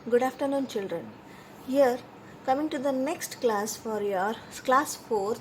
Good afternoon, children. Here, coming to the next class for your class 4th.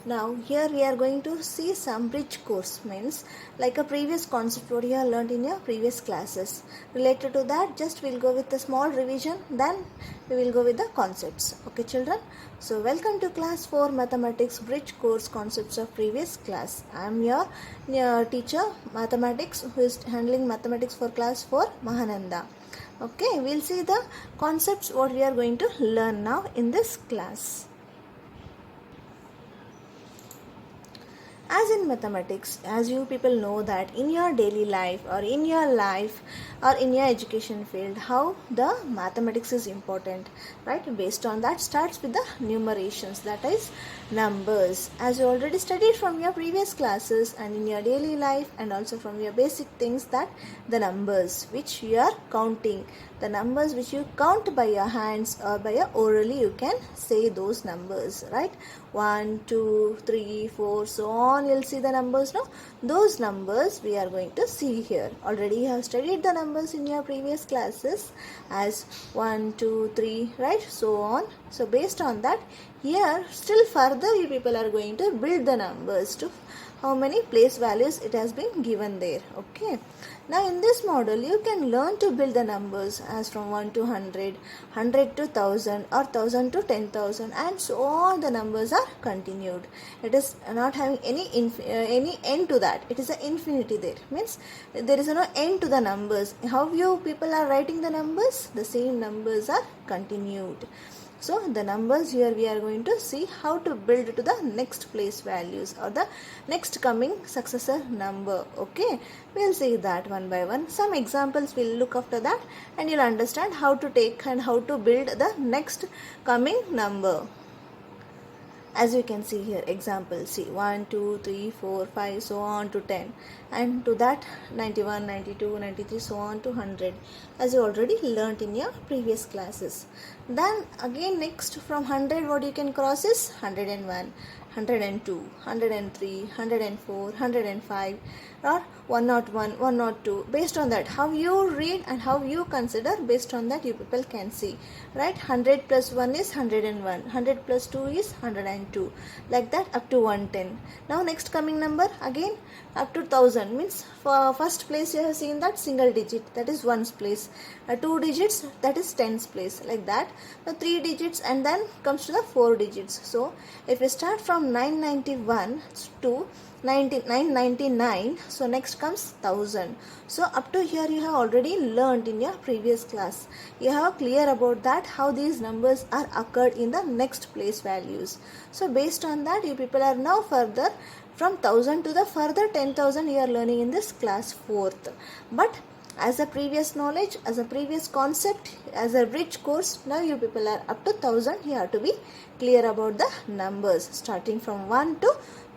Now, here we are going to see some bridge course, means like a previous concept what you have learned in your previous classes. Related to that, just we'll go with a small revision, then we will go with the concepts. Okay, children? So, welcome to class 4 mathematics bridge course concepts of previous class. I am your teacher mathematics who is handling mathematics for class 4, Mahananda. Okay, we'll see the concepts what we are going to learn now in this class. As in mathematics, as you people know that in your daily life or in your life or in your education field, how the mathematics is important, right? Based on that starts with the numerations, that is numbers. As you already studied from your previous classes and in your daily life and also from your basic things, that the numbers which you are counting, the numbers which you count by your hands or by your orally, you can say those numbers, right? 1, 2, 3, 4, so on. You'll see the numbers now. Those numbers we are going to see here. Already you have studied the numbers in your previous classes as 1, 2, 3, right? So on. So based on that, here still further you people are going to build the numbers to how many place values it has been given there. Okay. Now in this model you can learn to build the numbers as from 1 to 100, 100 to 1000 or 1000 to 10,000 and so on. The numbers are continued. It is not having any end to that. It is an infinity there. Means there is no end to the numbers. How you people are writing the numbers? The same numbers are continued. So the numbers here we are going to see how to build to the next place values or the next coming successor number. Okay, we'll see that one by one. Some examples we'll look after that and you'll understand how to take and how to build the next coming number. As you can see here, example, see 1, 2, 3, 4, 5, so on to 10, and to that 91, 92, 93, so on to 100, as you already learnt in your previous classes. Then again next from 100 what you can cross is 101, 102, 103, 104, 105 or 101, 102. Based on that, how you read and how you consider, based on that you people can see, right? 100 plus 1 is 101, 100 plus 2 is 102, like that up to 110. Now next coming number again up to 1000, means for first place you have seen that single digit, that is ones place, 2 digits, that is tens place, like that. Now 3 digits and then comes to the 4 digits. So if we start from 991 to 999, so next comes 1000. So up to here you have already learned in your previous class. You have clear about that how these numbers are occurred in the next place values. So based on that you people are now further from 1000 to the further 10,000 you are learning in this class 4th. But as a previous knowledge, as a previous concept, as a bridge course, now you people are up to 1000. You have to be clear about the numbers starting from 1 to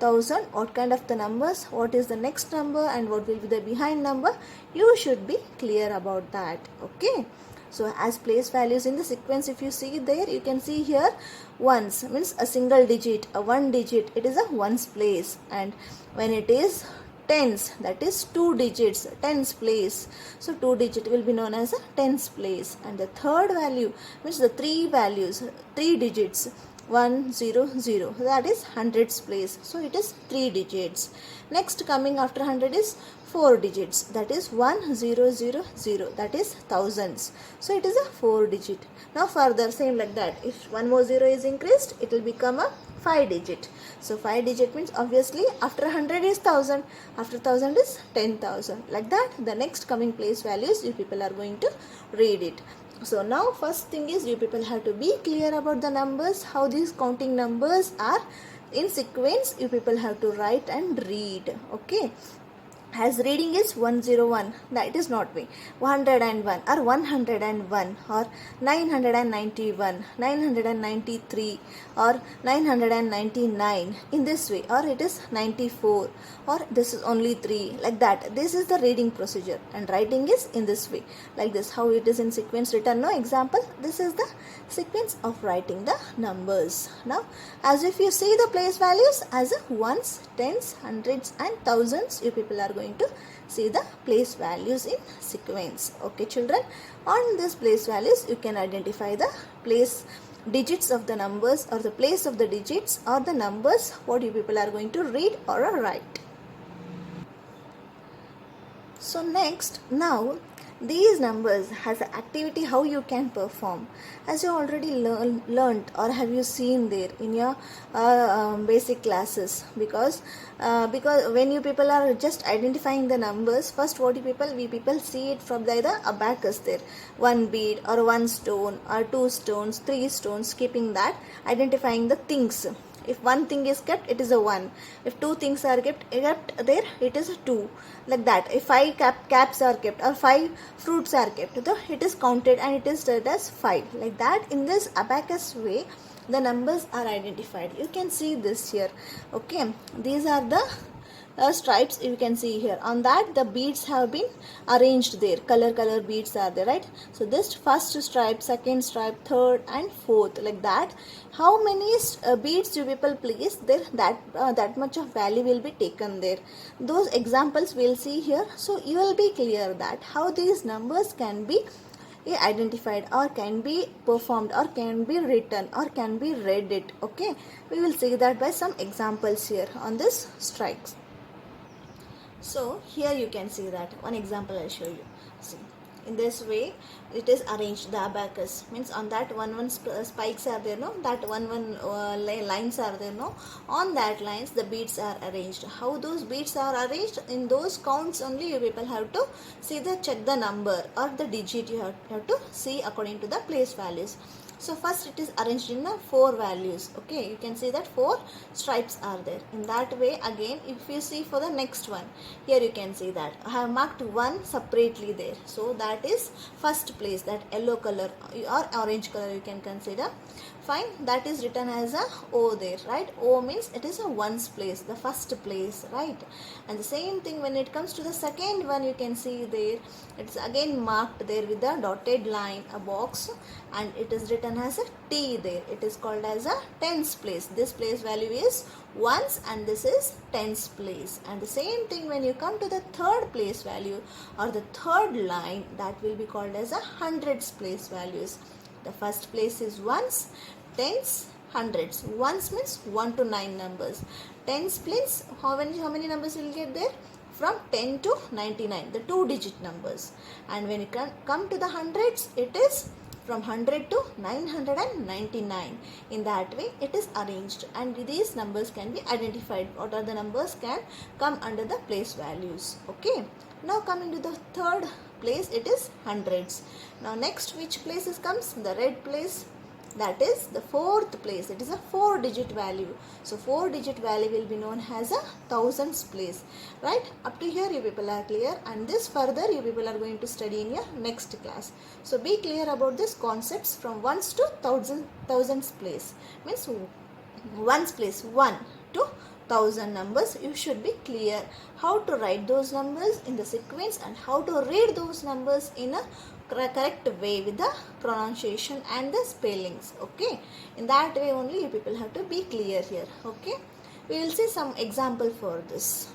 1000. What kind of the numbers, what is the next number and what will be the behind number, you should be clear about that. Okay. So as place values in the sequence, if you see there, you can see here ones means a single digit, a one digit, it is a ones place, and when it is tens, that is 2 digits, tens place, so 2 digit will be known as a tens place. And the third value means the 3 values, 3 digits, 1 0 0, that is hundreds place, so it is 3 digits. Next coming after 100 is 4 digits, that is 1 0 0 0, that is thousands, so it is a 4 digit. Now further same like that, if one more 0 is increased, it will become a 5 digit. So 5 digit means obviously after 100 is 1000, after 1000 is 10,000, like that the next coming place values you people are going to read it. So now first thing is you people have to be clear about the numbers, how these counting numbers are in sequence. You people have to write and read. Okay. As reading is 101, that is not way, 101 or 101 or 991, 993 or 999 in this way, or it is 94 or this is only 3, like that. This is the reading procedure, and writing is in this way, like this, how it is in sequence written. No example, this is the sequence of writing the numbers. Now as if you see the place values as ones, tens, hundreds and thousands, you people are going going to see the place values in sequence. Okay children, on this place values you can identify the place digits of the numbers or the place of the digits or the numbers what you people are going to read or write. So next, now these numbers has an activity how you can perform, as you already learned or have you seen there in your basic classes, because when you people are just identifying the numbers, first what we people see it from the abacus there, one bead or one stone or two stones, three stones, keeping that identifying the things. If one thing is kept, it is a 1. If two things are kept there, it is a 2. Like that. If 5 caps are kept or 5 fruits are kept, it is counted and it is said as 5. Like that, in this abacus way, the numbers are identified. You can see this here. Okay. These are the stripes you can see here. On that the beads have been arranged there, color beads are there, right? So this first stripe, second stripe, third and fourth, like that. How many beads you people place there, that much of value will be taken there. Those examples we'll see here, so you will be clear that how these numbers can be identified or can be performed or can be written or can be read it. Okay, we will see that by some examples here on this strikes. So here you can see that one example I'll show you. See, in this way it is arranged. The abacus means on that one spikes are there, no, that one lines are there, no, on that lines the beads are arranged. How those beads are arranged, in those counts only you people have to see check the number or the digit, you have to see according to the place values. So first it is arranged in 4 values. Okay, you can see that 4 stripes are there. In that way, again if you see for the next one, here you can see that I have marked 1 separately there. So that is first place, that yellow color or orange color you can consider. Fine, that is written as a O there, right? O means it is a ones place, the first place, right? And the same thing when it comes to the second one, you can see there it's again marked there with a dotted line, a box, and it is written as a T there. It is called as a tens place. This place value is ones and this is tens place. And the same thing when you come to the third place value or the third line, that will be called as a hundreds place values. The first place is ones, tens, hundreds. Ones means 1 to 9 numbers. Tens place, how many numbers will get there? From 10 to 99, the 2-digit numbers. And when you come to the hundreds, it is from 100 to 999. In that way it is arranged, and these numbers can be identified. What are the numbers can come under the place values. Okay, now coming to the third place, it is hundreds. Now next, which places comes? The red place, that is the fourth place. It is a 4-digit value. So 4-digit value will be known as a thousands place, right? Up to here you people are clear, and this further you people are going to study in your next class. So be clear about this concepts from ones to thousands place. Means ones place, 1 to 1000 numbers. You should be clear how to write those numbers in the sequence and how to read those numbers in a correct way with the pronunciation and the spellings. Okay, in that way only you people have to be clear here. Okay, we will see some example for this.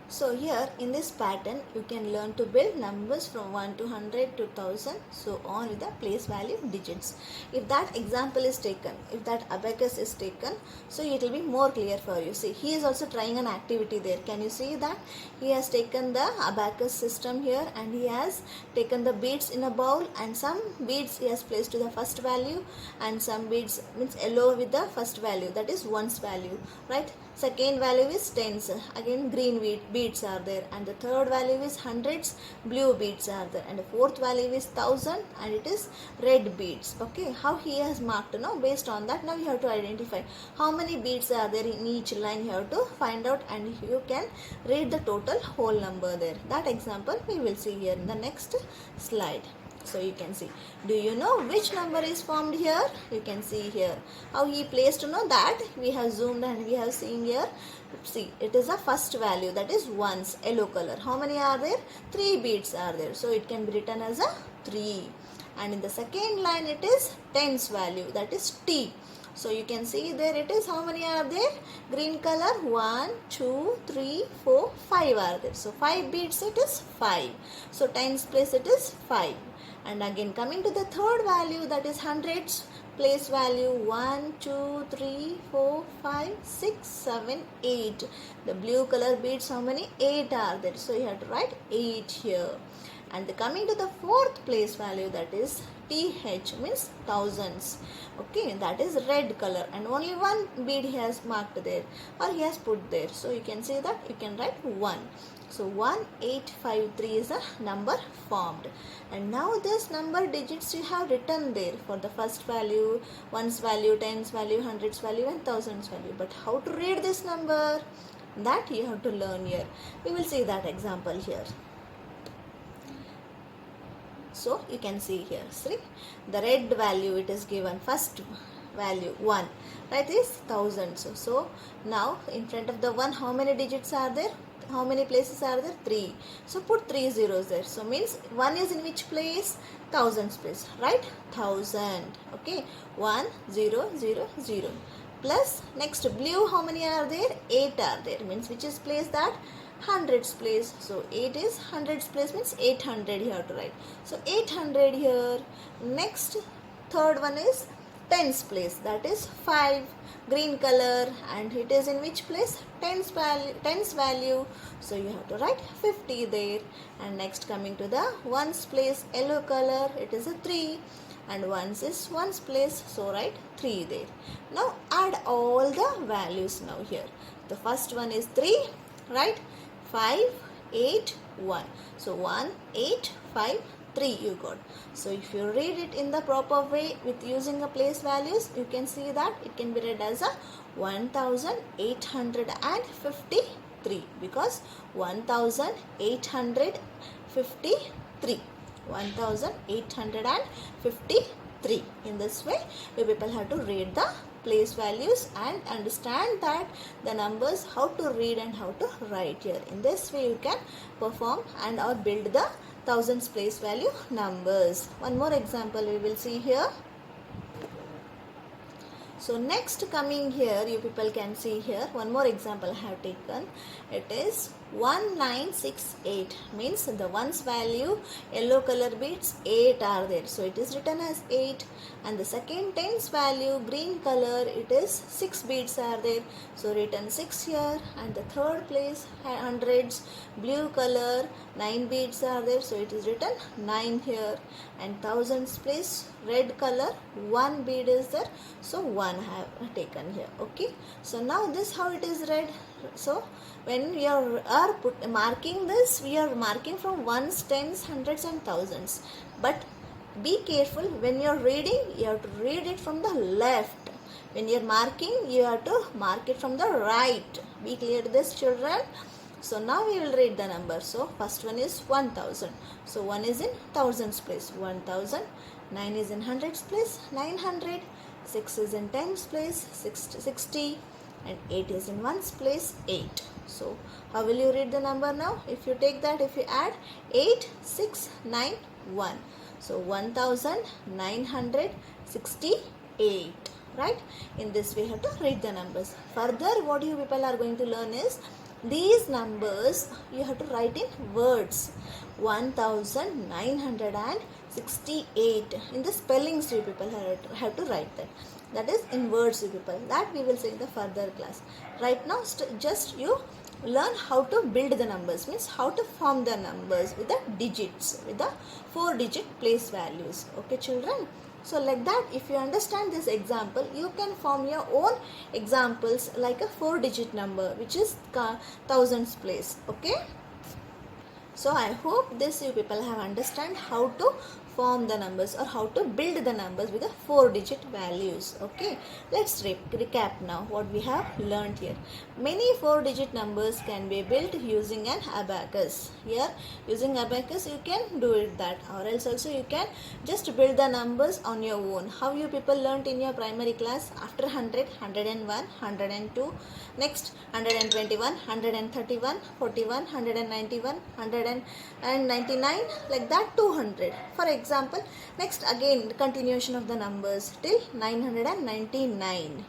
So here in this pattern you can learn to build numbers from 1 to 100 to 1000, so on with the place value digits. If that example is taken, if that abacus is taken, so it will be more clear for you. See, he is also trying an activity there. Can you see that? He has taken the abacus system here and he has taken the beads in a bowl, and some beads he has placed to the first value and some beads means yellow with the first value, that is ones value, right? Second value is tens, again green beads are there, and the third value is hundreds, blue beads are there, and the fourth value is 1000 and it is red beads. Okay, how he has marked, based on that now you have to identify how many beads are there in each line. You have to find out and you can read the total whole number there. That example we will see here in the next slide. So you can see, do you know which number is formed here? You can see here how he placed, that we have zoomed and we have seen here. See, it is a first value, that is ones, yellow color. How many are there? 3 beads are there, so it can be written as a 3. And in the second line it is tens value, that is T. So you can see there it is. How many are there? Green color 1, 2, 3, 4, 5 are there. So 5 beads it is 5. So tens place it is 5. And again coming to the third value, that is hundreds place value 1, 2, 3, 4, 5, 6, 7, 8. The blue color beads how many? 8 are there. So you have to write 8 here. And coming to the fourth place value, that is TH, means thousands. Okay, that is red color and only one bead he has marked there or he has put there. So you can say that you can write 1. So 1853 is the number formed. And now this number digits you have written there for the first value, ones value, tens value, hundreds value and thousands value. But how to read this number? That you have to learn here. We will see that example here. So you can see here, see the red value it is given, first value 1, right, is thousands. So now in front of the 1 how many digits are there? How many places are there? 3. So put 3 zeros there. So means 1 is in which place? Thousands place, right? 1000. Okay, 1 0 0 0. Plus next blue how many are there? 8 are there, means which is place that? Hundreds place. So 8 is hundreds place, means 800 you have to write. So 800 here. Next third one is tens place, that is 5, green color, and it is in which place? Tens value. So you have to write 50 there. And next coming to the ones place, yellow color, it is a 3, and ones is ones place, so write 3 there. Now add all the values now here. The first one is 3, right? 5, 8, 1. So 1, 8, 5, 3 you got. So if you read it in the proper way with using the place values, you can see that it can be read as a 1853 because 1853. 1853. In this way, you people have to read the place values and understand that the numbers, how to read and how to write here. In this way, you can perform and or build the thousands place value numbers. One more example we will see here. So next coming here, you people can see here one more example I have taken. It is 1968, means the ones value yellow color beads 8 are there, so it is written as 8. And the second tens value green color, it is 6 beads are there, so written 6 here. And the third place hundreds blue color 9 beads are there, so it is written 9 here. And thousands place red color 1 bead is there, so 1 have taken here. Okay, so now this how it is read. So when we are marking this, we are marking from ones, tens, hundreds and thousands. But be careful when you are reading, you have to read it from the left. When you are marking, you have to mark it from the right. Be clear to this, children. So now we will read the number. So first one is 1000. So 1 is in thousands place, 1000. 9 is in hundreds place, 900. 6 is in tens place, 60. And 8 is in ones place, 8. So how will you read the number now? If you take that, if you add 8, 6, 9, 1. So 1968, right? In this way you have to read the numbers. Further, what you people are going to learn is these numbers you have to write in words. 1968. In the spellings you people have to write that. That is in words you people. That we will see in the further class. Right now just you learn how to build the numbers, means how to form the numbers with the digits, with the 4-digit place values. Okay, children? So like that, if you understand this example, you can form your own examples like a 4-digit number, which is thousands place. Okay? So I hope this you people have understand how to form the numbers or how to build the numbers with the 4-digit values. Okay, let's recap now what we have learned here. Many 4-digit numbers can be built using an abacus. Here using abacus you can do it that, or else also you can just build the numbers on your own. How you people learnt in your primary class? After 100, 101, 102, next 121, 131, 41, 191, 199, like that 200. For example, example. Next again continuation of the numbers till 999.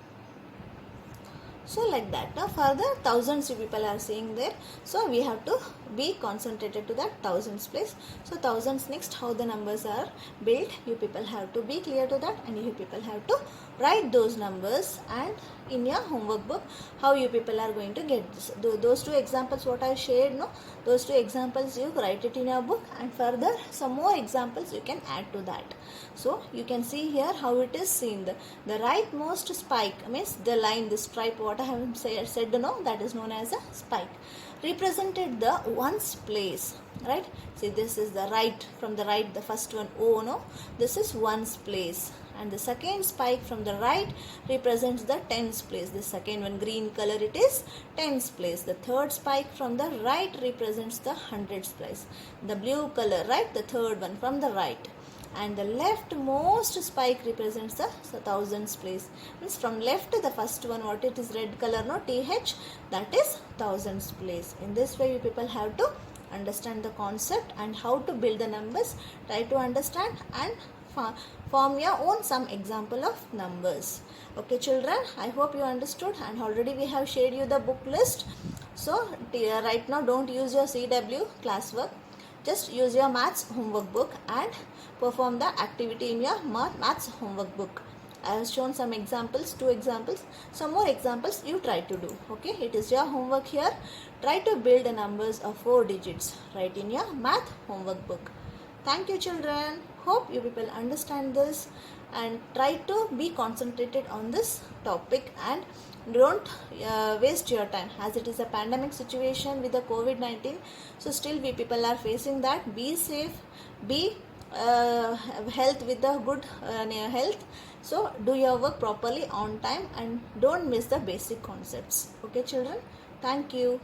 So like that. Now further thousands you people are seeing there. So we have to be concentrated to that thousands place. So thousands next, how the numbers are built, you people have to be clear to that, and you people have to write those numbers, and in your homework book how you people are going to get this. Those two examples what I shared, no, those two examples you write it in your book, and further some more examples you can add to that. So you can see here how it is seen. The rightmost spike means the line, the stripe what I have said, no, that is known as a spike, represented the ones place, right? See, this is the right, from the right, the first one O, no, this is ones place, and the second spike from the right represents the tens place. The second one, green color, it is tens place. The third spike from the right represents the hundreds place. The blue color, right, the third one from the right, and the leftmost spike represents the thousands place. Means from left to the first one, what it is, red color, no, TH, that is thousands place. In this way you people have to understand the concept and how to build the numbers. Try to understand and form your own some example of numbers. Okay children, I hope you understood, and already we have shared you the book list. So right now don't use your CW classwork, just use your maths homework book and perform the activity in your maths homework book. I have shown some examples, 2 examples, some more examples you try to do. Okay, it is your homework here. Try to build the numbers of 4 digits right in your math homework book. Thank you children. Hope you people understand this, and try to be concentrated on this topic, and don't waste your time, as it is a pandemic situation with the COVID-19. So still we people are facing that. Be safe, be health with the good health. So do your work properly on time, and don't miss the basic concepts. Okay children, thank you.